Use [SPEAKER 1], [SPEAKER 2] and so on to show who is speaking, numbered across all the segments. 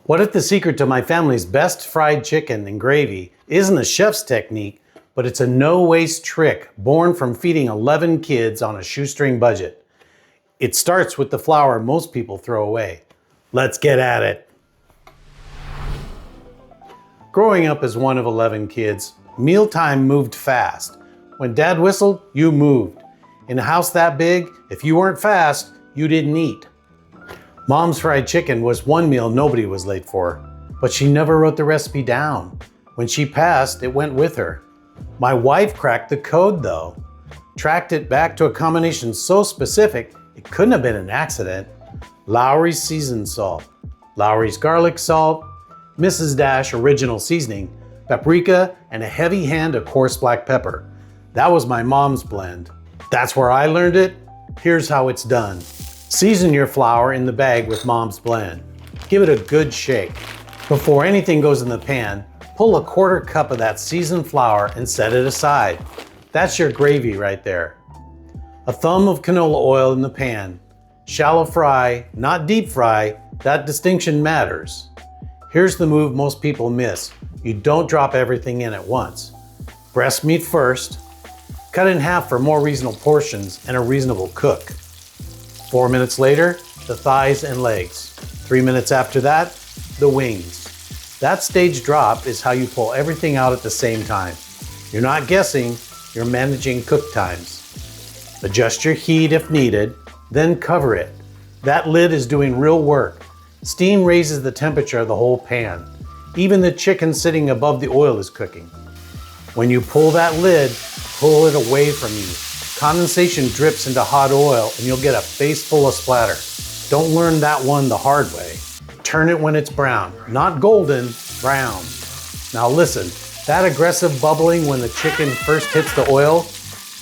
[SPEAKER 1] What if the secret to my family's best fried chicken and gravy isn't a chef's technique, but it's a no-waste trick born from feeding 11 kids on a shoestring budget? It starts with the flour most people throw away. Let's get at it. Growing up as one of 11 kids, mealtime moved fast. When Dad whistled, you moved. In a house that big, if you weren't fast, you didn't eat. Mom's fried chicken was one meal nobody was late for, but she never wrote the recipe down. When she passed, it went with her. My wife cracked the code though. Tracked it back to a combination so specific, it couldn't have been an accident. Lowry's seasoned salt, Lowry's garlic salt, Mrs. Dash original seasoning, paprika, and a heavy hand of coarse black pepper. That was my mom's blend. That's where I learned it. Here's how it's done. Season your flour in the bag with Mom's blend. Give it a good shake. Before anything goes in the pan, pull a quarter cup of that seasoned flour and set it aside. That's your gravy right there. A thumb of canola oil in the pan. Shallow fry, not deep fry. That distinction matters. Here's the move most people miss. You don't drop everything in at once. Breast meat first. Cut in half for more reasonable portions and a reasonable cook. 4 minutes later, the thighs and legs. 3 minutes after that, the wings. That stage drop is how you pull everything out at the same time. You're not guessing, you're managing cook times. Adjust your heat if needed, then cover it. That lid is doing real work. Steam raises the temperature of the whole pan. Even the chicken sitting above the oil is cooking. When you pull that lid, pull it away from you. Condensation drips into hot oil and you'll get a face full of splatter. Don't learn that one the hard way. Turn it when it's brown, not golden, brown. Now listen, that aggressive bubbling when the chicken first hits the oil,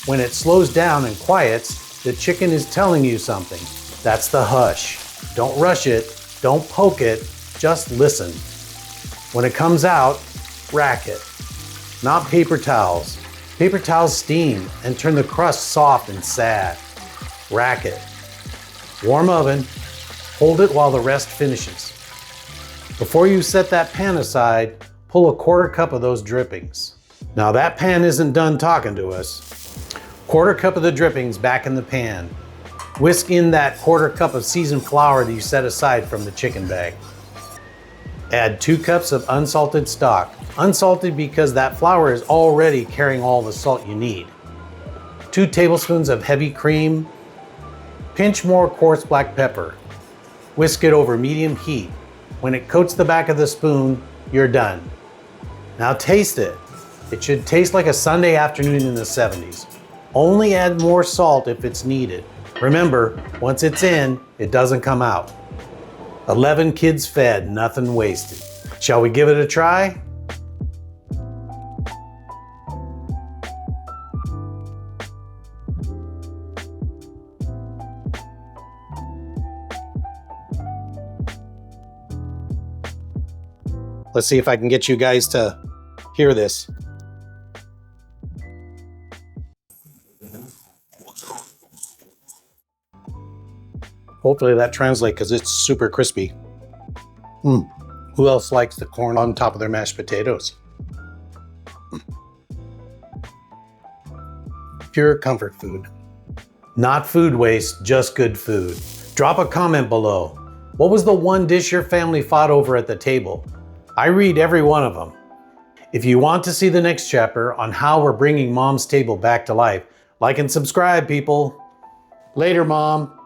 [SPEAKER 1] when it slows down and quiets, the chicken is telling you something. That's the hush. Don't rush it, don't poke it, just listen. When it comes out, rack it. Not paper towels. Paper towels steam and turn the crust soft and sad. Rack it. Warm oven. Hold it while the rest finishes. Before you set that pan aside, pull a quarter cup of those drippings. Now that pan isn't done talking to us. Quarter cup of the drippings back in the pan. Whisk in that quarter cup of seasoned flour that you set aside from the chicken bag. Add 2 cups of unsalted stock. Unsalted because that flour is already carrying all the salt you need. 2 tablespoons of heavy cream. Pinch more coarse black pepper. Whisk it over medium heat. When it coats the back of the spoon, you're done. Now taste it. It should taste like a Sunday afternoon in the 70s. Only add more salt if it's needed. Remember, once it's in, it doesn't come out. 11 kids fed, nothing wasted. Shall we give it a try? Let's see if I can get you guys to hear this. Hopefully that translates because it's super crispy. Who else likes the corn on top of their mashed potatoes? Pure comfort food. Not food waste, just good food. Drop a comment below. What was the one dish your family fought over at the table? I read every one of them. If you want to see the next chapter on how we're bringing Mom's table back to life, like and subscribe, people. Later, Mom.